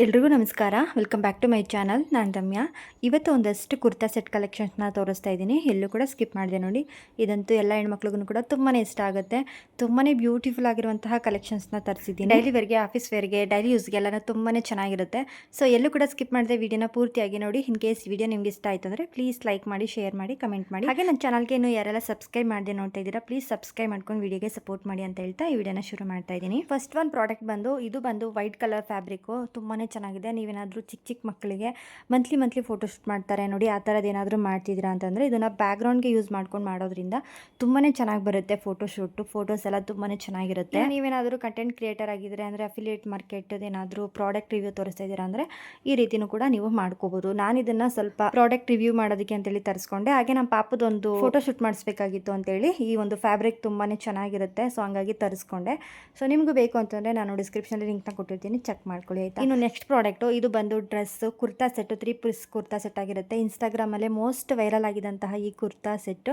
ಎಲ್ರಿಗೂ ನಮಸ್ಕಾರ. Welcome back to my channel. ನಾನು ರಮ್ಯಾ. ಇವತ್ತು ಒಂದಷ್ಟು ಕುರ್ತಾ ಸೆಟ್ ಕಲೆಕ್ಷನ್ಸ್ನ ತೋರಿಸ್ತಾ ಇದ್ದೀನಿ. ಎಲ್ಲೂ ಕೂಡ ಸ್ಕಿಪ್ ಮಾಡಿದೆ ನೋಡಿ. ಇದಂತೂ ಎಲ್ಲ ಹೆಣ್ಮಕ್ಳಿಗೂ ಕೂಡ ತುಂಬಾ ಇಷ್ಟ ಆಗುತ್ತೆ. ತುಂಬಾ ಬ್ಯೂಟಿಫುಲ್ ಆಗಿರುವಂತಹ ಕಲೆಕ್ಷನ್ಸ್ನ ತರಿಸಿದ್ದೀನಿ. ಡೈಲಿ ವೇರ್ಗೆ, ಆಫೀಸ್ ವೇರ್ಗೆ, ಡೈಲಿ ಯೂಸ್ಗೆಲ್ಲ ತುಂಬಾ ಚೆನ್ನಾಗಿರುತ್ತೆ. ಸೊ ಎಲ್ಲೂ ಕೂಡ ಸ್ಕಿಪ್ ಮಾಡಿದೆ ವಿಡಿಯೋನ ಪೂರ್ತಿಯಾಗಿ ನೋಡಿ. ಇನ್ ಕೇಸ್ ವಿಡಿಯೋ ನಿಮ್ಗೆ ಇಷ್ಟ ಆಯಿತು ಅಂದರೆ ಪ್ಲೀಸ್ ಲೈಕ್ ಮಾಡಿ, ಶೇರ್ ಮಾಡಿ, ಕಮೆಂಟ್ ಮಾಡಿ. ಹಾಗೆ ನನ್ನ ಚಾನಲ್ಗೆ ಇನ್ನೂ ಯಾರೆಲ್ಲ ಸಬ್ಸ್ಕ್ರೈಬ್ ಮಾಡದೆ ನೋಡ್ತಾ ಇದ್ದೀರಾ ಪ್ಲೀಸ್ ಸಬ್ಸ್ಕ್ರೈಬ್ ಮಾಡ್ಕೊಂಡು ವಿಡಿಯೋಗೆ ಸಪೋರ್ಟ್ ಮಾಡಿ ಅಂತ ಹೇಳ್ತಾ ಈ ವಿಡಿಯೋನ ಶುರು ಮಾಡ್ತಾ ಇದ್ದೀನಿ. ಫಸ್ಟ್ ಒಂದು ಪ್ರಾಡಕ್ಟ್ ಬಂದು ವೈಟ್ ಕಲರ್ ಫ್ಯಾಬ್ರಿಕ್ ತುಂಬಾ ಚೆನ್ನಾಗಿದೆ. ನೀವೇನಾದರೂ ಚಿಕ್ಕ ಮಕ್ಕಳಿಗೆ ಮಂತ್ಲಿ ಫೋಟೋಶೂಟ್ ಮಾಡ್ತಾರೆ ನೋಡಿ, ಆ ಥರದ್ದು ಏನಾದರೂ ಮಾಡ್ತಿದ್ದೀರಾ ಅಂತಂದರೆ ಇದನ್ನು ಬ್ಯಾಕ್ಗ್ರೌಂಡ್ಗೆ ಯೂಸ್ ಮಾಡ್ಕೊಂಡು ಮಾಡೋದ್ರಿಂದ ತುಂಬಾ ಚೆನ್ನಾಗಿ ಬರುತ್ತೆ. ಫೋಟೋಸ್ ಎಲ್ಲ ತುಂಬಾ ಚೆನ್ನಾಗಿರುತ್ತೆ. ನೀವೇನಾದರೂ ಕಂಟೆಂಟ್ ಕ್ರಿಯೇಟರ್ ಆಗಿದ್ರೆ ಅಂದರೆ ಅಫಿಲಿಯೇಟ್ ಮಾರ್ಕೆಟ್ ಏನಾದರೂ ಪ್ರಾಡಕ್ಟ್ ರಿವ್ಯೂ ತೋರಿಸ್ತಾ ಇದ್ದೀರಾ ಅಂದರೆ ಈ ರೀತಿನೂ ಕೂಡ ನೀವು ಮಾಡ್ಕೋಬೋದು. ನಾನು ಇದನ್ನು ಸ್ವಲ್ಪ ಪ್ರಾಡಕ್ಟ್ ರಿವ್ಯೂ ಮಾಡೋದಕ್ಕೆ ಅಂತೇಳಿ ತರಿಸ್ಕೊಂಡೆ. ಹಾಗೆ ನಮ್ಮ ಪಾಪದೊಂದು ಫೋಟೋಶೂಟ್ ಮಾಡಿಸ್ಬೇಕಾಗಿತ್ತು ಅಂತೇಳಿ ಈ ಒಂದು ಫ್ಯಾಬ್ರಿಕ್ ತುಂಬಾ ಚೆನ್ನಾಗಿರುತ್ತೆ. ಸೊ ಹಂಗಾಗಿ ತರಿಸ್ಕೊಂಡೆ. ಸೊ ನಿಮಗೂ ಬೇಕು ಅಂತಂದರೆ ನಾನು ಡಿಸ್ಕ್ರಿಪ್ಷನಲ್ಲಿ ಲಿಂಕ್ನ ಕೊಟ್ಟಿರ್ತೀನಿ, ಚೆಕ್ ಮಾಡ್ಕೊಳ್ಳಿ ಆಯಿತಾ. ಇನ್ನು ನೆಕ್ಸ್ಟ್ ಪ್ರಾಡಕ್ಟು ಇದು ಬಂದು dress kurta set, 3 piece kurta set ಆಗಿರುತ್ತೆ. ಇನ್ಸ್ಟಾಗ್ರಾಮಲ್ಲೇ ಮೋಸ್ಟ್ ವೈರಲ್ ಆಗಿದ್ದಂತಹ ಈ ಕುರ್ತಾ ಸೆಟ್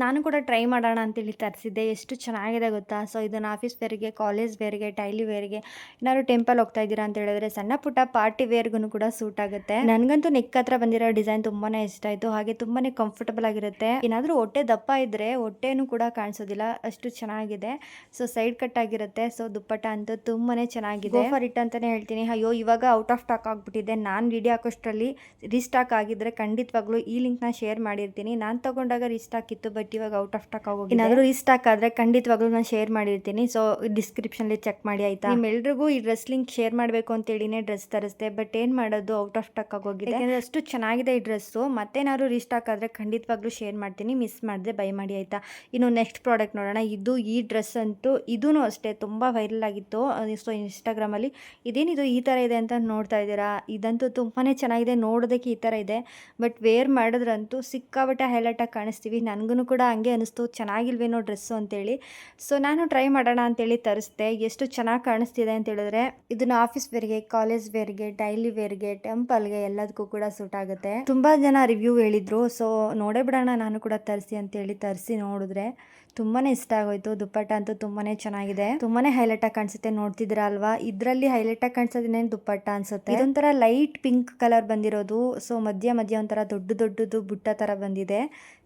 ನಾನು ಕೂಡ ಟ್ರೈ ಮಾಡೋಣ ಅಂತೇಳಿ ತರಿಸಿದ್ದೆ. ಎಷ್ಟು ಚೆನ್ನಾಗಿದೆ ಗೊತ್ತಾ. ಸೊ ಇದನ್ನು ಆಫೀಸ್ ವೇರ್ಗೆ, ಕಾಲೇಜ್ ವೇರ್ಗೆ, ಡೈಲಿ ವೇರ್ಗೆ, ಏನಾದ್ರು ಟೆಂಪಲ್ ಹೋಗ್ತಾ ಇದ್ದೀರಾ ಅಂತ ಹೇಳಿದ್ರೆ ಸಣ್ಣ ಪುಟ್ಟ ಪಾರ್ಟಿ ವೇರ್ಗೂ ಕೂಡ ಸೂಟ್ ಆಗುತ್ತೆ. ನನಗಂತೂ ನೆಕ್ ಹತ್ರ ಬಂದಿರೋ ಡಿಸೈನ್ ತುಂಬಾ ಇಷ್ಟ ಆಯಿತು. ಹಾಗೆ ತುಂಬಾ ಕಂಫರ್ಟಬಲ್ ಆಗಿರುತ್ತೆ. ಏನಾದರೂ ಹೊಟ್ಟೆ ದಪ್ಪ ಇದ್ದರೆ ಹೊಟ್ಟೆನೂ ಕೂಡ ಕಾಣಿಸೋದಿಲ್ಲ, ಅಷ್ಟು ಚೆನ್ನಾಗಿದೆ. ಸೊ ಸೈಡ್ ಕಟ್ ಆಗಿರುತ್ತೆ. ಸೊ ದುಪ್ಪಟ್ಟ ಅಂತೂ ತುಂಬಾ ಚೆನ್ನಾಗಿದೆ. ಗೋ ಫಾರ್ ಇಟ್ ಅಂತಲೇ ಹೇಳ್ತೀನಿ. ಅಯ್ಯೋ ಇವಾಗ ಔಟ್ ಆಫ್ ಸ್ಟಾಕ್ ಆಗಿಬಿಟ್ಟಿದೆ. ನಾನು ವಿಡಿಯೋ ಹಾಕೋಷ್ಟರಲ್ಲಿ ರೀಸ್ಟಾಕ್ ಆಗಿದ್ದರೆ ಖಂಡಿತವಾಗ್ಲೂ ಈ ಲಿಂಕ್ನ ಶೇರ್ ಮಾಡಿರ್ತೀನಿ. ನಾನು ತೊಗೊಂಡಾಗ ರೀಸ್ಟಾಕ್ ಇತ್ತು, ಬಟ್ ಇವಾಗ ಔಟ್ ಆಫ್ ಸ್ಟಾಕ್ ಆಗೋಗಿದೆ. ಏನಾದರೂ ರೀಸ್ಟಾಕ್ ಆದರೆ ಖಂಡಿತವಾಗ್ಲೂ ನಾನು ಶೇರ್ ಮಾಡಿರ್ತೀನಿ. ಸೊ ಡಿಸ್ಕ್ರಿಪ್ಷನಲ್ಲಿ ಚೆಕ್ ಮಾಡಿ ಆಯಿತಾ. ನಿಮ್ಮೆಲ್ರಿಗೂ ಈ ಡ್ರೆಸ್ ಲಿಂಕ್ ಶೇರ್ ಮಾಡಬೇಕು ಅಂತೇಳಿನೇ ಡ್ರೆಸ್ ತರಿಸ್ದೆ, ಬಟ್ ಏನು ಮಾಡೋದು, ಔಟ್ ಆಫ್ ಸ್ಟಾಕ್ ಆಗೋಗಿದೆ. ಯಾಕೆಂದರೆ ಅಷ್ಟು ಚೆನ್ನಾಗಿದೆ ಈ ಡ್ರೆಸ್ಸು. ಮತ್ತೇನಾದ್ರು ರೀಸ್ಟಾಕ್ ಆದರೆ ಖಂಡಿತವಾಗ್ಲೂ ಶೇರ್ ಮಾಡ್ತೀನಿ, ಮಿಸ್ ಮಾಡಿದೆ ಬೈ ಮಾಡಿ ಆಯಿತಾ. ಇನ್ನು ನೆಕ್ಸ್ಟ್ ಪ್ರಾಡಕ್ಟ್ ನೋಡೋಣ. ಈ ಡ್ರೆಸ್ ಅಂತೂ ಇದೂ ಅಷ್ಟೇ ತುಂಬ ವೈರಲ್ ಆಗಿತ್ತು. ಸೊ ಇನ್ಸ್ಟಾಗ್ರಾಮಲ್ಲಿ ಇದೇನಿದು ಈ ಥರ ಇದೆ ಅಂತ ನೋಡ್ತಾ ಇದ್ದೀರಾ. ಇದಂತೂ ತುಂಬಾ ಚೆನ್ನಾಗಿದೆ. ನೋಡೋದಕ್ಕೆ ಈ ಥರ ಇದೆ, ಬಟ್ ವೇರ್ ಮಾಡಿದ್ರಂತೂ ಸಿಕ್ಕಾಬಟ್ಟೆ ಹೈಲೈಟಾಗಿ ಕಾಣಿಸ್ತೀವಿ. ನನಗೂ ಕೂಡ ಹಂಗೆ ಅನಿಸ್ತು, ಚೆನ್ನಾಗಿಲ್ವೇನೋ ಡ್ರೆಸ್ಸು ಅಂತೇಳಿ. ಸೊ ನಾನು ಟ್ರೈ ಮಾಡೋಣ ಅಂತೇಳಿ ತರಿಸ್ದೆ. ಎಷ್ಟು ಚೆನ್ನಾಗಿ ಕಾಣಿಸ್ತಿದೆ ಅಂತ ಹೇಳಿದ್ರೆ ಇದನ್ನು ಆಫೀಸ್ ವೇರ್ಗೆ, ಕಾಲೇಜ್ ವೇರ್ಗೆ, ಡೈಲಿ ವೇರ್ಗೆ, ಟೆಂಪಲ್ಗೆ ಎಲ್ಲದಕ್ಕೂ ಕೂಡ ಸೂಟ್ ಆಗುತ್ತೆ. ತುಂಬ ಜನ ರಿವ್ಯೂ ಹೇಳಿದ್ರು. ಸೊ ನೋಡೇ ಬಿಡೋಣ ನಾನು ಕೂಡ ತರಿಸಿ ಅಂತೇಳಿ ತರಿಸಿ ನೋಡಿದ್ರೆ ತುಂಬಾ ಇಷ್ಟ ಆಗೋಯ್ತು. ದುಪ್ಪಟ್ಟ ಅಂತೂ ತುಂಬಾ ಚೆನ್ನಾಗಿದೆ, ತುಂಬಾ ಹೈಲೈಟಾಗಿ ಕಾಣಿಸುತ್ತೆ. ನೋಡ್ತಿದ್ದೀರಾ ಅಲ್ವಾ, ಇದರಲ್ಲಿ ಹೈಲೈಟಾಗಿ ಕಾಣಿಸೋದೇನು ದುಪ್ಪಟ್ಟ ಅನ್ಸುತ್ತೆ. ಇದೊಂಥರ ಲೈಟ್ ಪಿಂಕ್ ಕಲರ್ ಬಂದಿರೋದು. ಸೊ ಮಧ್ಯ ಒಂಥರ ದೊಡ್ಡದು ಬುಟ್ಟ ಥರ ಬಂದಿದೆ.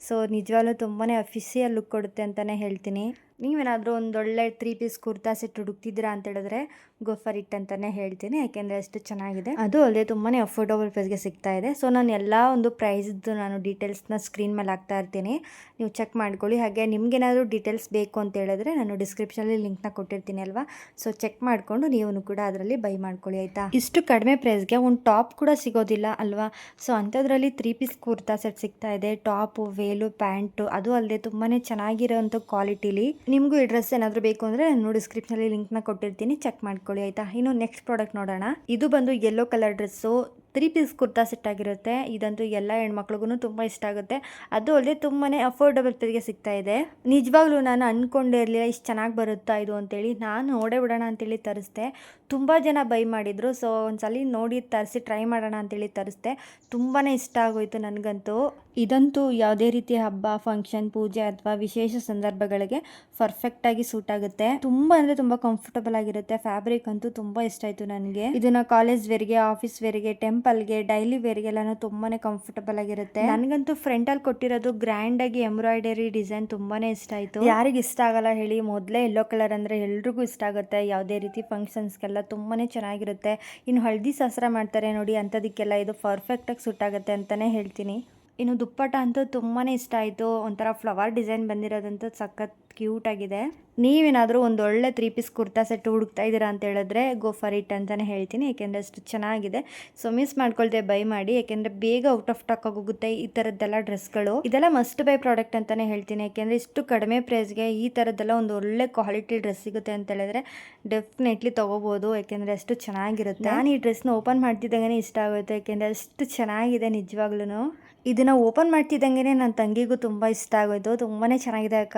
ಸೊ ನಿಜವಾಗ್ಲೂ ತುಂಬಾ ಅಫಿಷಿಯಲ್ ಲುಕ್ ಕೊಡುತ್ತೆ ಅಂತಲೇ ಹೇಳ್ತೀನಿ. ನೀವೇನಾದರೂ ಒಂದೊಳ್ಳೆ 3 ಪೀಸ್ ಕುರ್ತಾ ಸೆಟ್ ಹುಡುಕ್ತಿದ್ದೀರಾ ಅಂತ ಹೇಳಿದ್ರೆ ಗೋ ಫಾರ್ ಇಟ್ ಅಂತಲೇ ಹೇಳ್ತೀನಿ. ಯಾಕೆಂದರೆ ಅಷ್ಟು ಚೆನ್ನಾಗಿದೆ. ಅದು ಅಲ್ಲದೆ ತುಂಬಾ ಅಫೋರ್ಡಬಲ್ ಪ್ರೈಸ್ಗೆ ಸಿಗ್ತಾ ಇದೆ. ಸೊ ನಾನು ಎಲ್ಲ ಒಂದು ಪ್ರೈಸ್ದು ನಾನು ಡೀಟೇಲ್ಸ್ನ ಸ್ಕ್ರೀನ್ ಮೇಲೆ ಹಾಕ್ತಾ ಇರ್ತೀನಿ, ನೀವು ಚೆಕ್ ಮಾಡ್ಕೊಳ್ಳಿ. ಹಾಗೆ ನಿಮ್ಗೇನಾದರೂ ಡೀಟೇಲ್ಸ್ ಬೇಕು ಅಂತ ಹೇಳಿದ್ರೆ ನಾನು ಡಿಸ್ಕ್ರಿಪ್ಷನಲ್ಲಿ ಲಿಂಕ್ನ ಕೊಟ್ಟಿರ್ತೀನಿ ಅಲ್ವಾ. ಸೊ ಚೆಕ್ ಮಾಡಿಕೊಂಡು ನೀವು ಕೂಡ ಅದರಲ್ಲಿ ಬೈ ಮಾಡ್ಕೊಳ್ಳಿ ಆಯಿತಾ. ಇಷ್ಟು ಕಡಿಮೆ ಪ್ರೈಸ್ಗೆ ಒಂದು ಟಾಪ್ ಕೂಡ ಸಿಗೋದಿಲ್ಲ ಅಲ್ವಾ. ಸೊ ಅಂಥದ್ರಲ್ಲಿ 3 ಪೀಸ್ ಕುರ್ತಾ ಸೆಟ್ ಸಿಗ್ತಾ ಇದೆ. ಟಾಪು, ವೇಲು, ಪ್ಯಾಂಟು, ಅದು ಅಲ್ಲದೆ ತುಂಬಾ ಚೆನ್ನಾಗಿರೋಂಥ ಕ್ವಾಲಿಟಿಲಿ. ನಿಮಗೂ ಈ ಡ್ರೆಸ್ ಏನಾದರೂ ಬೇಕು ಅಂದರೆ ನಾನು ಡಿಸ್ಕ್ರಿಪ್ಷನಲ್ಲಿ ಲಿಂಕ್ನ ಕೊಟ್ಟಿರ್ತೀನಿ, ಚೆಕ್ ಮಾಡ್ಕೊಳ್ಳಿ ಆಯಿತಾ. ಇನ್ನು ನೆಕ್ಸ್ಟ್ ಪ್ರಾಡಕ್ಟ್ ನೋಡೋಣ. ಇದು ಬಂದು yellow colour dress, 3 piece kurta set ಆಗಿರುತ್ತೆ. ಇದಂತೂ ಎಲ್ಲ ಹೆಣ್ಮಕ್ಳಿಗೂ ತುಂಬ ಇಷ್ಟ ಆಗುತ್ತೆ. ಅದು ಅಲ್ಲದೆ ತುಂಬಾ ಅಫೋರ್ಡಬಲ್ ಪ್ರೈಸ್ಗೆ ಸಿಗ್ತಾ ಇದೆ. ನಿಜವಾಗ್ಲೂ ನಾನು ಅಂದ್ಕೊಂಡೇ ಇರಲಿಲ್ಲ ಇಷ್ಟು ಚೆನ್ನಾಗಿ ಬರುತ್ತಾ ಇದು ಅಂತೇಳಿ. ನಾನು ನೋಡೇ ಬಿಡೋಣ ಅಂತೇಳಿ ತರಿಸ್ದೆ. ತುಂಬ ಜನ ಬೈ ಮಾಡಿದರು. ಸೊ ಒಂದ್ಸಲ ನೋಡಿ ತರಿಸಿ ಟ್ರೈ ಮಾಡೋಣ ಅಂತೇಳಿ ತರಿಸ್ದೆ. ತುಂಬಾ ಇಷ್ಟ ಆಗೋಯ್ತು ನನಗಂತೂ. ಇದಂತೂ ಯಾವುದೇ ರೀತಿಯ ಹಬ್ಬ, ಫಂಕ್ಷನ್, ಪೂಜೆ ಅಥವಾ ವಿಶೇಷ ಸಂದರ್ಭಗಳಿಗೆ ಪರ್ಫೆಕ್ಟಾಗಿ ಸೂಟ್ ಆಗುತ್ತೆ. ತುಂಬ ಅಂದರೆ ತುಂಬ ಕಂಫರ್ಟಬಲ್ ಆಗಿರುತ್ತೆ. ಫ್ಯಾಬ್ರಿಕ್ ಅಂತೂ ತುಂಬ ಇಷ್ಟ ಆಯಿತು ನನಗೆ. ಇದನ್ನು ಕಾಲೇಜ್ ವೇರ್ಗೆ, ಆಫೀಸ್ ವೇರ್ಗೆ, ಟೆಂಪಲ್ಗೆ, ಡೈಲಿ ವೇರ್ಗೆಲ್ಲನೂ ತುಂಬಾ ಕಂಫರ್ಟಬಲ್ ಆಗಿರುತ್ತೆ. ನನಗಂತೂ ಫ್ರಂಟಲ್ಲಿ ಕೊಟ್ಟಿರೋದು ಗ್ರ್ಯಾಂಡಾಗಿ ಎಂಬ್ರಾಯ್ಡರಿ ಡಿಸೈನ್ ತುಂಬಾ ಇಷ್ಟ ಆಯಿತು. ಯಾರಿಗೆ ಇಷ್ಟ ಆಗಲ್ಲ ಹೇಳಿ. ಮೊದಲೇ ಯೆಲ್ಲೋ ಕಲರ್ ಅಂದರೆ ಎಲ್ರಿಗೂ ಇಷ್ಟ ಆಗುತ್ತೆ. ಯಾವುದೇ ರೀತಿ ಫಂಕ್ಷನ್ಸ್ಗೆಲ್ಲ ತುಂಬಾ ಚೆನ್ನಾಗಿರುತ್ತೆ. ಇನ್ನು ಹಳದಿ ಶಾಸ್ತ್ರ ಮಾಡ್ತಾರೆ ನೋಡಿ, ಅಂಥದಕ್ಕೆಲ್ಲ ಇದು ಪರ್ಫೆಕ್ಟಾಗಿ ಸೂಟ್ ಆಗುತ್ತೆ ಅಂತಲೇ ಹೇಳ್ತೀನಿ. ಇನ್ನು ದುಪ್ಪಟ್ಟ ಅಂತೂ ತುಂಬಾ ಇಷ್ಟ ಆಯಿತು. ಒಂಥರ ಫ್ಲವರ್ ಡಿಸೈನ್ ಬಂದಿರೋದಂತೂ ಸಖತ್ ಕ್ಯೂಟ್ ಆಗಿದೆ. ನೀವೇನಾದರೂ ಒಂದೊಳ್ಳೆ 3 ಪೀಸ್ ಕುರ್ತಾ ಸೆಟ್ ಹುಡುಕ್ತಾ ಇದ್ದೀರಾ ಅಂತ ಹೇಳಿದ್ರೆ ಗೋ ಫಾರ್ ಇಟ್ ಅಂತಲೇ ಹೇಳ್ತೀನಿ. ಯಾಕೆಂದರೆ ಅಷ್ಟು ಚೆನ್ನಾಗಿದೆ. ಸೊ ಮಿಸ್ ಮಾಡ್ಕೊಳ್ದೆ ಬೈ ಮಾಡಿ, ಯಾಕೆಂದರೆ ಬೇಗ ಔಟ್ ಆಫ್ ಸ್ಟಾಕ್ ಆಗೋಗುತ್ತೆ ಈ ಥರದ್ದೆಲ್ಲ ಡ್ರೆಸ್ಗಳು. ಇದೆಲ್ಲ ಮಸ್ಟ್ ಬೈ ಪ್ರಾಡಕ್ಟ್ ಅಂತಲೇ ಹೇಳ್ತೀನಿ. ಯಾಕೆಂದರೆ ಇಷ್ಟು ಕಡಿಮೆ ಪ್ರೈಸ್ಗೆ ಈ ಥರದ್ದೆಲ್ಲ ಒಂದು ಒಳ್ಳೆ ಕ್ವಾಲಿಟಿ ಡ್ರೆಸ್ ಸಿಗುತ್ತೆ ಅಂತ ಹೇಳಿದ್ರೆ ಡೆಫಿನೆಟ್ಲಿ ತೊಗೋಬೋದು. ಯಾಕೆಂದರೆ ಅಷ್ಟು ಚೆನ್ನಾಗಿರುತ್ತೆ. ನಾನು ಈ ಡ್ರೆಸ್ನ ಓಪನ್ ಮಾಡ್ತಿದ್ದಂಗೆ ಇಷ್ಟ ಆಗುತ್ತೆ. ಯಾಕೆಂದರೆ ಅಷ್ಟು ಚೆನ್ನಾಗಿದೆ ನಿಜವಾಗ್ಲೂ. ಇದನ್ನು ಓಪನ್ ಮಾಡ್ತಿದ್ದಂಗೆ ನನ್ನ ತಂಗಿಗೂ ತುಂಬ ಇಷ್ಟ ಆಗೋಯ್ತು. ತುಂಬಾ ಚೆನ್ನಾಗಿದೆ ಅಕ್ಕ.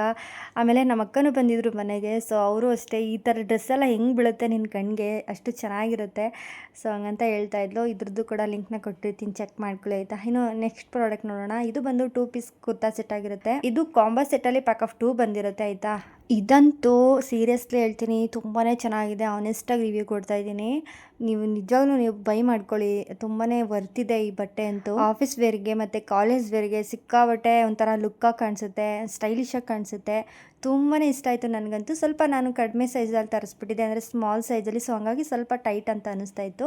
ಆಮೇಲೆ ನಮ್ಮ ಅಕ್ಕನೂ ಬಂದಿದ್ರು ಮನೆಗೆ. ಸೊ ಅವರು ಅಷ್ಟೇ, ಈ ಥರ ಡ್ರೆಸ್ಸೆಲ್ಲ ಹೆಂಗೆ ಬೀಳುತ್ತೆ ನಿನ್ನ ಕಣ್ಣಿಗೆ, ಅಷ್ಟು ಚೆನ್ನಾಗಿರುತ್ತೆ. ಸೊ ಹಂಗಂತ ಹೇಳ್ತಾ ಇದ್ಲು. ಇದ್ರದ್ದು ಕೂಡ ಲಿಂಕ್ನ ಕೊಟ್ಟಿರ್ತೀನಿ, ಚೆಕ್ ಮಾಡ್ಕೊಳ್ಳಿ ಆಯಿತಾ. ಇನ್ನು ನೆಕ್ಸ್ಟ್ ಪ್ರಾಡಕ್ಟ್ ನೋಡೋಣ. ಇದು ಬಂದು 2 ಪೀಸ್ ಕುರ್ತಾ ಸೆಟ್ ಆಗಿರುತ್ತೆ. ಇದು ಕಾಂಬೋ ಸೆಟ್ಟಲ್ಲಿ ಪ್ಯಾಕ್ ಆಫ್ 2 ಬಂದಿರುತ್ತೆ ಆಯಿತಾ. ಇದಂತೂ ಸೀರಿಯಸ್ಲಿ ಹೇಳ್ತೀನಿ ತುಂಬಾ ಚೆನ್ನಾಗಿದೆ. ಆನೆಸ್ಟಾಗಿ ರಿವ್ಯೂ ಕೊಡ್ತಾ ಇದ್ದೀನಿ. ನೀವು ನಿಜವಾಗ್ಲೂ ನೀವು ಬೈ ಮಾಡ್ಕೊಳ್ಳಿ. ತುಂಬಾ ವರ್ತಿದೆ ಈ ಬಟ್ಟೆ ಅಂತೂ. ಆಫೀಸ್ ವೇರ್ಗೆ ಮತ್ತು ಕಾಲೇಜ್ ವೇರ್ಗೆ ಸಿಕ್ಕಾಬಟ್ಟೆ ಒಂಥರ ಲುಕ್ಕಾಗಿ ಕಾಣಿಸುತ್ತೆ, ಸ್ಟೈಲಿಶಾಗಿ ಕಾಣಿಸುತ್ತೆ. ತುಂಬಾ ಇಷ್ಟ ಆಯಿತು ನನಗಂತೂ. ಸ್ವಲ್ಪ ನಾನು ಕಡಿಮೆ ಸೈಜಲ್ಲಿ ತರಿಸ್ಬಿಟ್ಟಿದ್ದೆ, ಅಂದರೆ ಸ್ಮಾಲ್ ಸೈಜಲ್ಲಿ. ಸೊ ಹಂಗಾಗಿ ಸ್ವಲ್ಪ ಟೈಟ್ ಅಂತ ಅನಿಸ್ತಾ ಇತ್ತು.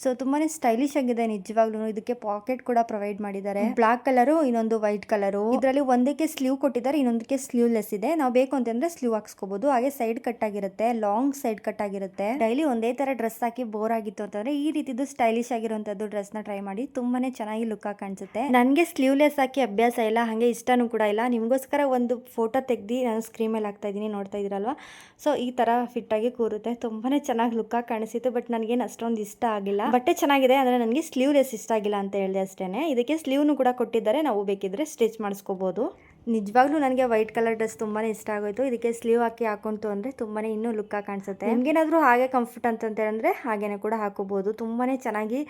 ಸೊ ತುಂಬಾ ಸ್ಟೈಲಿಶ್ ಆಗಿದೆ ನಿಜವಾಗ್ಲೂ. ಇದಕ್ಕೆ ಪಾಕೆಟ್ ಕೂಡ ಪ್ರೊವೈಡ್ ಮಾಡಿದ್ದಾರೆ. ಬ್ಲಾಕ್ ಕಲರು, ಇನ್ನೊಂದು ವೈಟ್ ಕಲರು. ಇದರಲ್ಲಿ ಒಂದಕ್ಕೆ ಸ್ಲೀವ್ ಕೊಟ್ಟಿದ್ದಾರೆ, ಇನ್ನೊಂದಕ್ಕೆ ಸ್ಲೀವ್ಲೆಸ್ ಇದೆ. ನಾವು ಬೇಕು ಅಂತಂದ್ರೆ ಸ್ಲೀವ್ ಹಾಕ್ಸ್ಕೋಬಹುದು. ಹಾಗೆ ಸೈಡ್ ಕಟ್ ಆಗಿರುತ್ತೆ, ಲಾಂಗ್ ಸೈಡ್ ಕಟ್ ಆಗಿರುತ್ತೆ. ಡೈಲಿ ಒಂದೇ ತರ ಡ್ರೆಸ್ ಹಾಕಿ ಬೋರ್ ಆಗಿತ್ತು ಅಂತಂದ್ರೆ ಈ ರೀತಿದು ಸ್ಟೈಲಿಶ್ ಆಗಿರುವಂತದ್ದು ಡ್ರೆಸ್ ನ ಟ್ರೈ ಮಾಡಿ. ತುಂಬಾನೇ ಚೆನ್ನಾಗಿ ಲುಕ್ ಆಗಿ ಕಾಣಿಸುತ್ತೆ. ನನಗೆ ಸ್ಲೀವ್ಲೆಸ್ ಹಾಕಿ ಅಭ್ಯಾಸ ಇಲ್ಲ, ಹಾಗೆ ಇಷ್ಟನೂ ಕೂಡ ಇಲ್ಲ. ನಿಮಗೋಸ್ಕರ ಒಂದು ಫೋಟೋ ತೆಗ್ದು ನಾನು ಸ್ಕ್ರೀನ್ ಮೇಲೆ ಹಾಕ್ತಾ ಇದ್ದೀನಿ, ನೋಡ್ತಾ ಇದ್ದೀರಲ್ವಾ. ಸೊ ಈ ತರ ಫಿಟ್ ಆಗಿ ಕೂರುತ್ತೆ. ತುಂಬಾನೇ ಚೆನ್ನಾಗಿ ಲುಕ್ ಆಗಿ ಕಾಣಿಸಿತ್ತು. ಬಟ್ ನನಗೇನು ಅಷ್ಟೊಂದು ಇಷ್ಟ ಆಗಿಲ್ಲ. ಬಟ್ಟೆ ಚೆನ್ನಾಗಿದೆ, ಅಂದ್ರೆ ನನಗೆ ಸ್ಲೀವ್ಲೆಸ್ ಇಷ್ಟ ಆಗಿಲ್ಲ ಅಂತ ಹೇಳಿದೆ ಅಷ್ಟೇನೆ. ಇದಕ್ಕೆ ಸ್ಲೀವ್ನು ಕೂಡ ಕೊಟ್ಟಿದ್ದಾರೆ, ನಾವು ಬೇಕಿದ್ರೆ ಸ್ಟಿಚ್ ಮಾಡಿಸ್ಕೋಬಹುದು. ನಿಜವಾಗ್ಲೂ ನನಗೆ ವೈಟ್ ಕಲರ್ ಡ್ರೆಸ್ ತುಂಬಾ ಇಷ್ಟ ಆಗೋಯ್ತು. ಇದಕ್ಕೆ ಸ್ಲೀವ್ ಹಾಕಿ ಹಾಕೊಂತು ಅಂದರೆ ತುಂಬಾ ಇನ್ನೂ ಲುಕ್ಕಾಗಿ ಕಾಣಿಸುತ್ತೆ. ನಿಮಗೇನಾದರೂ ಹಾಗೆ ಕಂಫರ್ಟ್ ಅಂತಂದ್ರೆ ಹಾಗೇನೆ ಕೂಡ ಹಾಕೋಬಹುದು. ತುಂಬಾ ಚೆನ್ನಾಗಿ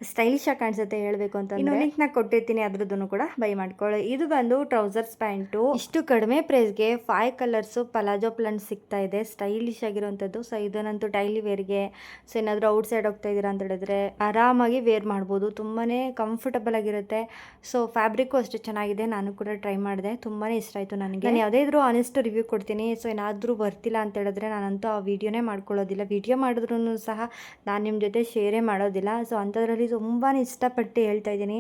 ಸ್ಟೈಲಿಶ್ ಆಗಿ ಕಾಣಿಸುತ್ತೆ ಹೇಳಬೇಕು ಅಂತ. ಇನ್ನು ಲಿಂಕ್ನ ಕೊಟ್ಟಿರ್ತೀನಿ, ಅದ್ರದ್ದು ಕೂಡ ಬೈ ಮಾಡ್ಕೊಳ್ಳಿ. ಇದು ಬಂದು ಟ್ರೌಸರ್ಸ್ ಪ್ಯಾಂಟು. ಇಷ್ಟು ಕಡಿಮೆ ಪ್ರೈಸ್ಗೆ 5 ಕಲರ್ಸು ಪಲಾಜೋ ಪ್ಲಾಂಟ್ ಸಿಗ್ತಾ ಇದೆ, ಸ್ಟೈಲಿಶ್ ಆಗಿರುವಂಥದ್ದು. ಸೊ ಇದನ್ನಂತೂ ಡೈಲಿ ವೇರ್ಗೆ, ಸೊ ಏನಾದರೂ ಔಟ್ ಸೈಡ್ ಹೋಗ್ತಾ ಇದ್ದೀರಾ ಅಂತ ಹೇಳಿದ್ರೆ ಆರಾಮಾಗಿ ವೇರ್ ಮಾಡ್ಬೋದು. ತುಂಬಾ ಕಂಫರ್ಟಬಲ್ ಆಗಿರುತ್ತೆ. ಸೊ ಫ್ಯಾಬ್ರಿಕ್ಕು ಅಷ್ಟೇ ಚೆನ್ನಾಗಿದೆ, ನಾನು ಕೂಡ ಟ್ರೈ ಮಾಡಿದೆ. ತುಂಬಾ ಇಷ್ಟ ಆಯಿತು ನನಗೆ. ನಾನು ಯಾವುದೇ ಇದ್ರೂ ಆನೆಸ್ಟ್ ರಿವ್ಯೂ ಕೊಡ್ತೀನಿ. ಸೊ ಏನಾದರೂ ಬರ್ತಿಲ್ಲ ಅಂತ ಹೇಳಿದ್ರೆ ನಾನಂತೂ ಆ ವಿಡಿಯೋನೇ ಮಾಡ್ಕೊಳ್ಳೋದಿಲ್ಲ. ವಿಡಿಯೋ ಮಾಡಿದ್ರೂ ಸಹ ನಾನು ನಿಮ್ಮ ಜೊತೆ ಶೇರೇ ಮಾಡೋದಿಲ್ಲ. ಸೊ ಅಂಥದ್ರಲ್ಲಿ ತುಂಬಾ ಇಷ್ಟಪಟ್ಟು ಹೇಳ್ತಾ ಇದ್ದೀನಿ.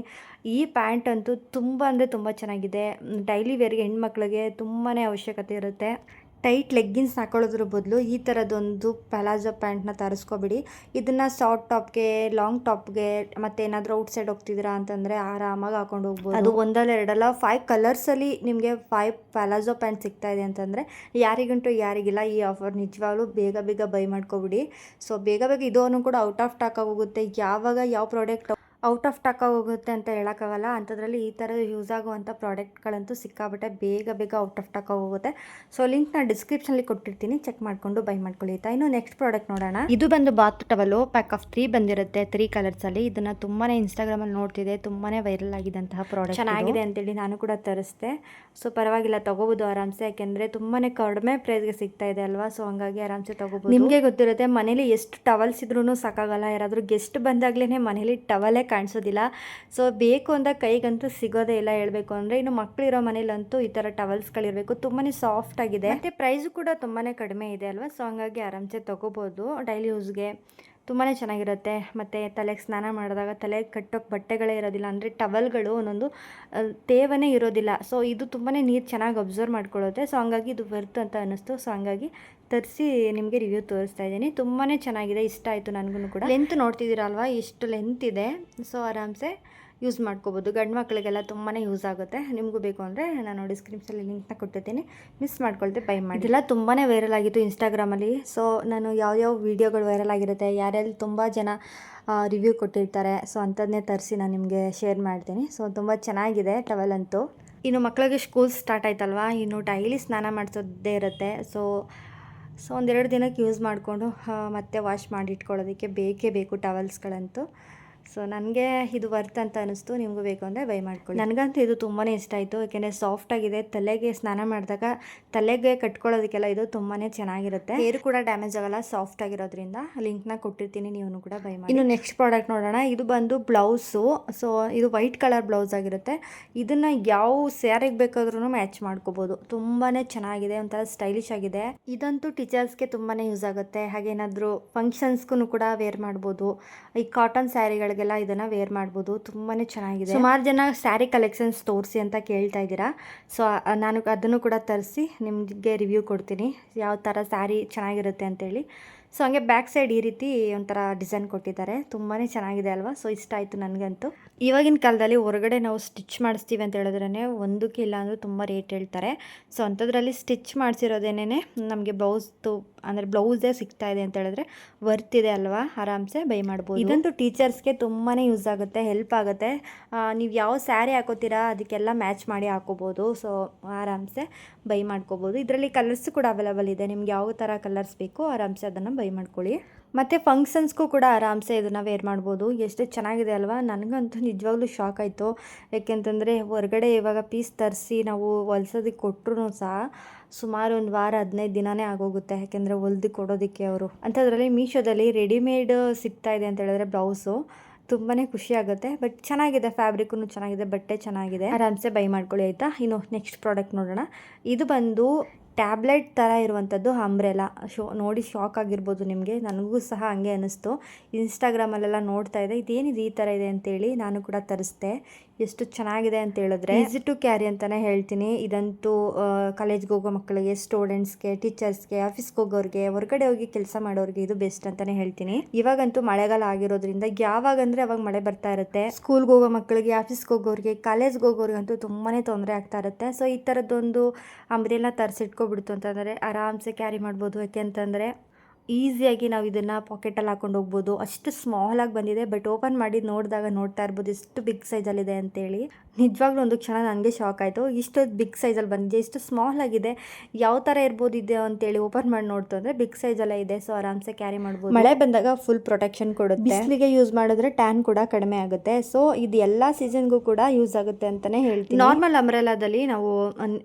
ಈ ಪ್ಯಾಂಟ್ ಅಂತೂ ತುಂಬ ಅಂದರೆ ತುಂಬ ಚೆನ್ನಾಗಿದೆ. ಡೈಲಿ ವೇರ್ಗೆ ಹೆಣ್ಮಕ್ಳಿಗೆ ತುಂಬಾ ಅವಶ್ಯಕತೆ ಇರುತ್ತೆ. ಟೈಟ್ ಲೆಗ್ಗಿನ್ಸ್ ಹಾಕೊಳ್ಳೋದ್ರ ಬದಲು ಈ ಥರದೊಂದು ಪ್ಲಾಜೋ ಪ್ಯಾಂಟ್ನ ತರಿಸ್ಕೊಬಿಡಿ. ಇದನ್ನು ಶಾರ್ಟ್ ಟಾಪ್ಗೆ, ಲಾಂಗ್ ಟಾಪ್ಗೆ, ಮತ್ತು ಏನಾದರೂ ಔಟ್ ಸೈಡ್ ಹೋಗ್ತಿದ್ದೀರಾ ಅಂತಂದರೆ ಆರಾಮಾಗಿ ಹಾಕೊಂಡು ಹೋಗ್ಬೋದು. ಅದು ಒಂದಲ್ಲ ಎರಡಲ್ಲ 5 ಕಲರ್ಸಲ್ಲಿ ನಿಮಗೆ 5 ಪ್ಲಾಜೋ ಪ್ಯಾಂಟ್ ಸಿಗ್ತಾ ಇದೆ ಅಂತಂದರೆ ಯಾರಿಗಂಟು ಯಾರಿಗಿಲ್ಲ. ಈ ಆಫರ್ ನಿಜವಾಗ್ಲೂ ಬೇಗ ಬೇಗ ಬೈ ಮಾಡ್ಕೊಬಿಡಿ. ಸೊ ಬೇಗ ಬೇಗ ಇದನ್ನು ಕೂಡ ಔಟ್ ಆಫ್ ಸ್ಟಾಕ್ ಆಗೋಗುತ್ತೆ. ಯಾವಾಗ ಯಾವ ಪ್ರಾಡಕ್ಟ್ ಔಟ್ ಆಫ್ ಸ್ಟಾಕ್ ಹೋಗುತ್ತೆ ಅಂತ ಹೇಳೋಕ್ಕಾಗಲ್ಲ. ಅಂಥದ್ರಲ್ಲಿ ಈ ಥರ ಯೂಸ್ ಆಗುವಂಥ ಪ್ರಾಡಕ್ಟ್ಗಳಂತೂ ಸಿಕ್ಕಾಬಿಟ್ಟೆ ಬೇಗ ಬೇಗ ಔಟ್ ಆಫ್ ಸ್ಟಾಕ್ ಹೋಗುತ್ತೆ. ಸೊ ಲಿಂಕ್ನ ಡಿಸ್ಕ್ರಿಪ್ಷನಲ್ಲಿ ಕೊಟ್ಟಿರ್ತೀನಿ, ಚೆಕ್ ಮಾಡಿಕೊಂಡು ಬೈ ಮಾಡ್ಕೊಳ್ಳಿ. ಇನ್ನು ನೆಕ್ಸ್ಟ್ ಪ್ರಾಡಕ್ಟ್ ನೋಡೋಣ. ಇದು ಬಂದು ಬಾತ್ ಟವಲು, ಪ್ಯಾಕ್ ಆಫ್ 3 ಬಂದಿರುತ್ತೆ 3 ಕಲರ್ಸಲ್ಲಿ. ಇದನ್ನು ತುಂಬಾ ಇನ್ಸ್ಟಾಗ್ರಾಮಲ್ಲಿ ನೋಡ್ತಿದೆ, ತುಂಬಾ ವೈರಲ್ ಆಗಿದ್ದಂತಹ ಪ್ರಾಡಕ್ಟ್. ಚೆನ್ನಾಗಿದೆ ಅಂತೇಳಿ ನಾನು ಕೂಡ ತರಿಸ್ದೆ. ಸೊ ಪರವಾಗಿಲ್ಲ, ತೊಗೋಬೋದು ಆರಾಮ್ಸೆ. ಯಾಕೆಂದರೆ ತುಂಬಾ ಕಡಿಮೆ ಪ್ರೈಸ್ಗೆ ಸಿಗ್ತಾ ಇದೆ ಅಲ್ವಾ. ಸೊ ಹಂಗಾಗಿ ಆರಾಮ್ಸೆ ತೊಗೋಬೋದು. ನಿಮಗೆ ಗೊತ್ತಿರುತ್ತೆ, ಮನೇಲಿ ಎಷ್ಟು ಟವಲ್ಸ್ ಇದ್ರೂ ಸಾಕಾಗಲ್ಲ. ಯಾರಾದರೂ ಗೆಸ್ಟ್ ಬಂದಾಗಲೇ ಮನೇಲಿ ಟವಲೇ ಕಾಣಿಸೋದಿಲ್ಲ. ಸೊ ಬೇಕು ಅಂತ ಕೈಗಂತೂ ಸಿಗೋದೇ ಇಲ್ಲ ಹೇಳಬೇಕು ಅಂದರೆ. ಇನ್ನು ಮಕ್ಕಳಿರೋ ಮನೇಲಂತೂ ಈ ಥರ ಟವಲ್ಸ್ಗಳಿರಬೇಕು. ತುಂಬಾ ಸಾಫ್ಟ್ ಆಗಿದೆ, ಮತ್ತು ಪ್ರೈಸು ಕೂಡ ತುಂಬಾ ಕಡಿಮೆ ಇದೆ ಅಲ್ವಾ. ಸೊ ಹಂಗಾಗಿ ಆರಾಮ್ಸೆ ತೊಗೋಬೋದು ಡೈಲಿ ಯೂಸ್ಗೆ. ತುಂಬಾ ಚೆನ್ನಾಗಿರುತ್ತೆ. ಮತ್ತು ತಲೆಗೆ ಸ್ನಾನ ಮಾಡಿದಾಗ ತಲೆಗೆ ಕಟ್ಟೋಕ್ಕೆ ಬಟ್ಟೆಗಳೇ ಇರೋದಿಲ್ಲ, ಅಂದರೆ ಟವಲ್ಗಳು ಒಂದೊಂದು ತೇವನೇ ಇರೋದಿಲ್ಲ. ಸೊ ಇದು ತುಂಬಾ ನೀರು ಚೆನ್ನಾಗಿ ಅಬ್ಸರ್ವ್ ಮಾಡ್ಕೊಳ್ಳುತ್ತೆ. ಸೊ ಹಂಗಾಗಿ ಇದು ವರ್ತ್ ಅಂತ ಅನ್ನಿಸ್ತು. ಸೊ ಹಂಗಾಗಿ ತರಿಸಿ ನಿಮಗೆ ರಿವ್ಯೂ ತೋರಿಸ್ತಾ ಇದ್ದೀನಿ. ತುಂಬಾ ಚೆನ್ನಾಗಿದೆ, ಇಷ್ಟ ಆಯಿತು ನನಗೂ ಕೂಡ. ಲೆಂತ್ ನೋಡ್ತಿದ್ದೀರಲ್ವಾ, ಇಷ್ಟು ಲೆಂತ್ ಇದೆ. ಸೊ ಆರಾಮ್ಸೆ ಯೂಸ್ ಮಾಡ್ಕೋಬೋದು. ಗಂಡು ಮಕ್ಕಳಿಗೆಲ್ಲ ತುಂಬಾ ಯೂಸ್ ಆಗುತ್ತೆ. ನಿಮಗೂ ಬೇಕು ಅಂದರೆ ನಾನು ಡಿಸ್ಕ್ರಿಪ್ಷನಲ್ಲಿ ಲಿಂಕ್ನ ಕೊಟ್ಟಿರ್ತೀನಿ, ಮಿಸ್ ಮಾಡ್ಕೊಳ್ತೆ ಬೈ ಮಾಡಿ. ಇದೆಲ್ಲ ತುಂಬಾ ವೈರಲ್ ಆಗಿತ್ತು ಇನ್ಸ್ಟಾಗ್ರಾಮಲ್ಲಿ. ಸೊ ನಾನು ಯಾವ್ಯಾವ ವೀಡಿಯೋಗಳು ವೈರಲ್ ಆಗಿರುತ್ತೆ, ಯಾರ್ಯಾರು ತುಂಬ ಜನ ರಿವ್ಯೂ ಕೊಟ್ಟಿರ್ತಾರೆ, ಸೊ ಅಂಥದ್ದನ್ನೇ ತರಿಸಿ ನಾನು ನಿಮಗೆ ಶೇರ್ ಮಾಡ್ತೀನಿ. ಸೊ ತುಂಬ ಚೆನ್ನಾಗಿದೆ ಟವಲ್ ಅಂತೂ. ಇನ್ನು ಮಕ್ಕಳಿಗೆ ಸ್ಕೂಲ್ ಸ್ಟಾರ್ಟ್ ಆಯ್ತಲ್ವಾ, ಇನ್ನು ಡೈಲಿ ಸ್ನಾನ ಮಾಡಿಸೋದೇ ಇರುತ್ತೆ. ಸೊ ಒಂದೆರಡು ದಿನಕ್ಕೆ ಯೂಸ್ ಮಾಡಿಕೊಂಡು ಮತ್ತೆ ವಾಶ್ ಮಾಡಿ ಇಟ್ಕೊಳ್ಳೋದಕ್ಕೆ ಬೇಕೇ ಬೇಕು ಟವಲ್ಸ್ಗಳಂತೂ. ಸೊ ನನಗೆ ಇದು ವರ್ತ್ ಅಂತ ಅನ್ನಿಸ್ತು. ನಿಮಗೂ ಬೇಕು ಅಂದರೆ ಬೈ ಮಾಡ್ಕೊಳ್ಳಿ. ನನಗಂತೂ ಇದು ತುಂಬಾ ಇಷ್ಟ ಆಯಿತು. ಯಾಕೆಂದರೆ ಸಾಫ್ಟಾಗಿದೆ. ತಲೆಗೆ ಸ್ನಾನ ಮಾಡಿದಾಗ ತಲೆಗೆ ಕಟ್ಕೊಳ್ಳೋದಕ್ಕೆಲ್ಲ ಇದು ತುಂಬಾ ಚೆನ್ನಾಗಿರುತ್ತೆ. ಹೇರು ಕೂಡ ಡ್ಯಾಮೇಜ್ ಆಗೋಲ್ಲ, ಸಾಫ್ಟ್ ಆಗಿರೋದ್ರಿಂದ. ಲಿಂಕ್ನ ಕೊಟ್ಟಿರ್ತೀನಿ, ನೀವು ಕೂಡ ಬೈ ಮಾಡಿ. ಇನ್ನು ನೆಕ್ಸ್ಟ್ ಪ್ರಾಡಕ್ಟ್ ನೋಡೋಣ. ಇದು ಬಂದು ಬ್ಲೌಸು. ಸೊ ಇದು ವೈಟ್ ಕಲರ್ ಬ್ಲೌಸ್ ಆಗಿರುತ್ತೆ. ಇದನ್ನು ಯಾವ ಸ್ಯಾರಿಗೆ ಬೇಕಾದ್ರೂ ಮ್ಯಾಚ್ ಮಾಡ್ಕೋಬೋದು. ತುಂಬಾ ಚೆನ್ನಾಗಿದೆ, ಒಂಥರ ಸ್ಟೈಲಿಶ್ ಆಗಿದೆ. ಇದಂತೂ ಟೀಚರ್ಸ್ಗೆ ತುಂಬಾ ಯೂಸ್ ಆಗುತ್ತೆ. ಹಾಗೇನಾದರೂ ಫಂಕ್ಷನ್ಸ್ಗೂ ಕೂಡ ವೇರ್ ಮಾಡ್ಬೋದು. ಈ ಕಾಟನ್ ಸ್ಯಾರಿಗಳಿಗೆ ಇದನ್ನ ವೇರ್ ಮಾಡ್ಬೋದು. ತುಂಬಾ ಚೆನ್ನಾಗಿದೆ. ಸುಮಾರು ಜನ ಸ್ಯಾರಿ ಕಲೆಕ್ಷನ್ಸ್ ತೋರಿಸಿ ಅಂತ ಕೇಳ್ತಾ ಇದ್ದೀರಾ. ಸೊ ನಾನು ಅದನ್ನು ಕೂಡ ತರಿಸಿ ನಿಮಗೆ ರಿವ್ಯೂ ಕೊಡ್ತೀನಿ, ಯಾವ ಥರ ಸ್ಯಾರಿ ಚೆನ್ನಾಗಿರುತ್ತೆ ಅಂತೇಳಿ. ಸೊ ಹಂಗೆ ಬ್ಯಾಕ್ ಸೈಡ್ ಈ ರೀತಿ ಒಂಥರ ಡಿಸೈನ್ ಕೊಟ್ಟಿದ್ದಾರೆ. ತುಂಬಾ ಚೆನ್ನಾಗಿದೆ ಅಲ್ವಾ. ಸೊ ಇಷ್ಟ ಆಯಿತು ನನಗಂತೂ. ಇವಾಗಿನ ಕಾಲದಲ್ಲಿ ಹೊರಗಡೆ ನಾವು ಸ್ಟಿಚ್ ಮಾಡಿಸ್ತೀವಿ ಅಂತ ಹೇಳಿದ್ರೇ ಒಂದಕ್ಕೆ ಇಲ್ಲ ಅಂದರೂ ತುಂಬ ರೇಟ್ ಹೇಳ್ತಾರೆ. ಸೊ ಅಂಥದ್ರಲ್ಲಿ ಸ್ಟಿಚ್ ಮಾಡಿಸಿರೋದೇನೇ ನಮಗೆ ಅಂದರೆ ಬ್ಲೌಸೇ ಸಿಗ್ತಾ ಇದೆ ಅಂತ ಹೇಳಿದ್ರೆ ವರ್ತ್ ಇದೆ ಅಲ್ವಾ. ಆರಾಮ್ಸೆ ಬೈ ಮಾಡ್ಬೋದು. ಇದಂತೂ ಟೀಚರ್ಸ್ಗೆ ತುಂಬಾ ಯೂಸ್ ಆಗುತ್ತೆ, ಹೆಲ್ಪ್ ಆಗುತ್ತೆ. ನೀವು ಯಾವ ಸ್ಯಾರಿ ಹಾಕೋತೀರಾ ಅದಕ್ಕೆಲ್ಲ ಮ್ಯಾಚ್ ಮಾಡಿ ಹಾಕೋಬೋದು. ಸೊ ಆರಾಮ್ಸೆ ಬೈ ಮಾಡ್ಕೋಬೋದು. ಇದರಲ್ಲಿ ಕಲರ್ಸ್ ಕೂಡ ಅವೈಲೇಬಲ್ ಇದೆ. ನಿಮ್ಗೆ ಯಾವ ಥರ ಕಲರ್ಸ್ ಬೇಕೋ ಆರಾಮ್ಸೆ ಅದನ್ನು ಬೈ ಮಾಡ್ಕೊಳ್ಳಿ. ಮತ್ತು ಫಂಕ್ಷನ್ಸ್ಗೂ ಕೂಡ ಆರಾಮ್ಸೆ ಇದನ್ನು ವೇರ್ ಮಾಡ್ಬೋದು. ಎಷ್ಟು ಚೆನ್ನಾಗಿದೆ ಅಲ್ವಾ. ನನಗಂತೂ ನಿಜವಾಗ್ಲೂ ಶಾಕ್ ಆಯಿತು. ಯಾಕೆಂತಂದರೆ ಹೊರಗಡೆ ಇವಾಗ ಪೀಸ್ ತರಿಸಿ ನಾವು ಹೊಲ್ಸೋದಕ್ಕೆ ಕೊಟ್ಟರು ಸಹ ಸುಮಾರು ಒಂದು ವಾರ 15 ದಿನನೇ ಆಗೋಗುತ್ತೆ, ಯಾಕೆಂದರೆ ಹೊಲ್ದು ಕೊಡೋದಕ್ಕೆ ಅವರು. ಅಂಥದ್ರಲ್ಲಿ ಮೀಶೋದಲ್ಲಿ ರೆಡಿಮೇಡ್ ಸಿಗ್ತಾ ಇದೆ ಅಂತ ಹೇಳಿದ್ರೆ ಬ್ಲೌಸು ತುಂಬಾ ಖುಷಿ ಆಗುತ್ತೆ. ಬಟ್ ಚೆನ್ನಾಗಿದೆ, ಫ್ಯಾಬ್ರಿಕ್ಕು ಚೆನ್ನಾಗಿದೆ, ಬಟ್ಟೆ ಚೆನ್ನಾಗಿದೆ, ಆರಾಮ್ಸೆ ಬೈ ಮಾಡ್ಕೊಳ್ಳಿ ಆಯಿತಾ. ಇನ್ನು ನೆಕ್ಸ್ಟ್ ಪ್ರಾಡಕ್ಟ್ ನೋಡೋಣ. ಇದು ಬಂದು ಟ್ಯಾಬ್ಲೆಟ್ ಥರ ಇರುವಂಥದ್ದು ಅಂಬ್ರೆಲಾ. ನೋಡಿ ಶಾಕ್ ಆಗಿರ್ಬೋದು ನಿಮಗೆ, ನನಗೂ ಸಹ ಹಂಗೆ ಅನ್ನಿಸ್ತು. ಇನ್ಸ್ಟಾಗ್ರಾಮಲ್ಲೆಲ್ಲ ನೋಡ್ತಾ ಇದೆ, ಇದೇನಿದು ಈ ಥರ ಇದೆ ಅಂತೇಳಿ ನಾನು ಕೂಡ ತರಿಸ್ದೆ. ಎಷ್ಟು ಚೆನ್ನಾಗಿದೆ ಅಂತ ಹೇಳಿದ್ರೆ ಈಸಿ ಟು ಕ್ಯಾರಿ ಅಂತಲೇ ಹೇಳ್ತೀನಿ. ಇದಂತೂ ಕಾಲೇಜ್ಗೆ ಹೋಗೋ ಮಕ್ಕಳಿಗೆ, ಸ್ಟೂಡೆಂಟ್ಸ್ಗೆ, ಟೀಚರ್ಸ್ಗೆ, ಆಫೀಸ್ಗೆ ಹೋಗೋರಿಗೆ, ಹೊರಗಡೆ ಹೋಗಿ ಕೆಲಸ ಮಾಡೋರಿಗೆ ಇದು ಬೆಸ್ಟ್ ಅಂತಲೇ ಹೇಳ್ತೀನಿ. ಇವಾಗಂತೂ ಮಳೆಗಾಲ ಆಗಿರೋದ್ರಿಂದ ಯಾವಾಗಂದರೆ ಅವಾಗ ಮಳೆ ಬರ್ತಾ ಇರುತ್ತೆ. ಸ್ಕೂಲ್ಗೆ ಹೋಗೋ ಮಕ್ಕಳಿಗೆ, ಆಫೀಸ್ಗೆ ಹೋಗೋರಿಗೆ, ಕಾಲೇಜ್ಗೆ ಹೋಗೋರಿಗಂತೂ ತುಂಬಾ ತೊಂದರೆ ಆಗ್ತಾ ಇರುತ್ತೆ. ಸೊ ಈ ಥರದ್ದೊಂದು ಅಂಬ್ರೆಲಾ ತರಿಸಿಟ್ಕೊಬಿಡ್ತು ಅಂತಂದರೆ ಆರಾಮ್ಸೆ ಕ್ಯಾರಿ ಮಾಡ್ಬೋದು. ಯಾಕೆಂತಂದರೆ ಈಸಿಯಾಗಿ ನಾವು ಇದನ್ನು ಪಾಕೆಟಲ್ಲಿ ಹಾಕೊಂಡು ಹೋಗ್ಬೋದು. ಅಷ್ಟು ಸ್ಮಾಲಾಗಿ ಬಂದಿದೆ. ಬಟ್ ಓಪನ್ ಮಾಡಿ ನೋಡಿದಾಗ ನೋಡ್ತಾ ಇರ್ಬೋದು ಎಷ್ಟು ಬಿಗ್ ಸೈಜಲ್ಲಿದೆ ಅಂತೇಳಿ. ನಿಜವಾಗ್ಲೂ ಒಂದು ಕ್ಷಣ ನನಗೆ ಶಾಕ್ ಆಯಿತು, ಇಷ್ಟೊಂದು ಬಿಗ್ ಸೈಜಲ್ಲಿ ಬಂದಿದೆ, ಇಷ್ಟು ಸ್ಮಾಲ್ ಆಗಿದೆ, ಯಾವ ಥರ ಇರ್ಬೋದು ಇದೆ ಅಂತೇಳಿ ಓಪನ್ ಮಾಡಿ ನೋಡ್ತು ಅಂದರೆ ಬಿಗ್ ಸೈಜಲ್ಲೇ ಇದೆ. ಸೊ ಆರಾಮ್ಸೆ ಕ್ಯಾರಿ ಮಾಡ್ಬೋದು. ಮಳೆ ಬಂದಾಗ ಫುಲ್ ಪ್ರೊಟೆಕ್ಷನ್ ಕೊಡುತ್ತೆ. ಬಿಸಿಲಿಗೆ ಯೂಸ್ ಮಾಡಿದ್ರೆ ಟ್ಯಾನ್ ಕೂಡ ಕಡಿಮೆ ಆಗುತ್ತೆ. ಸೊ ಇದು ಎಲ್ಲ ಸೀಸನ್ಗೂ ಕೂಡ ಯೂಸ್ ಆಗುತ್ತೆ ಅಂತಲೇ ಹೇಳ್ತೀನಿ. ನಾರ್ಮಲ್ ಅಂಬ್ರೆಲಾದಲ್ಲಿ ನಾವು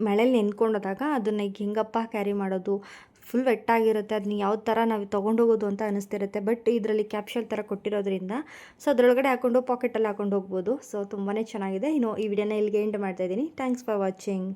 ಮಳೇಲಿ ನೆನ್ಕೊಂಡೋದಾಗ ಅದನ್ನು ಹೆಂಗಪ್ಪ ಕ್ಯಾರಿ ಮಾಡೋದು, ಫುಲ್ ವೆಟ್ಟಾಗಿರುತ್ತೆ, ಅದನ್ನ ಯಾವ ಥರ ನಾವು ತೊಗೊಂಡೋಗೋದು ಅಂತ ಅನ್ನಿಸ್ತಿರುತ್ತೆ. ಬಟ್ ಇದರಲ್ಲಿ ಕ್ಯಾಪ್ಶಲ್ ಥರ ಕೊಟ್ಟಿರೋದ್ರಿಂದ ಸೊ ಅದರೊಳಗಡೆ ಹಾಕೊಂಡು ಪಾಕೆಟಲ್ಲಿ ಹಾಕೊಂಡು ಹೋಗ್ಬೋದು. ಸೊ ತುಂಬಾ ಚೆನ್ನಾಗಿದೆ. ಇನ್ನು ಈ ವಿಡಿಯೋನ ಇಲ್ಲಿಗೆ ಎಂಡ್ ಮಾಡ್ತಾಯಿದ್ದೀನಿ. Thanks for watching.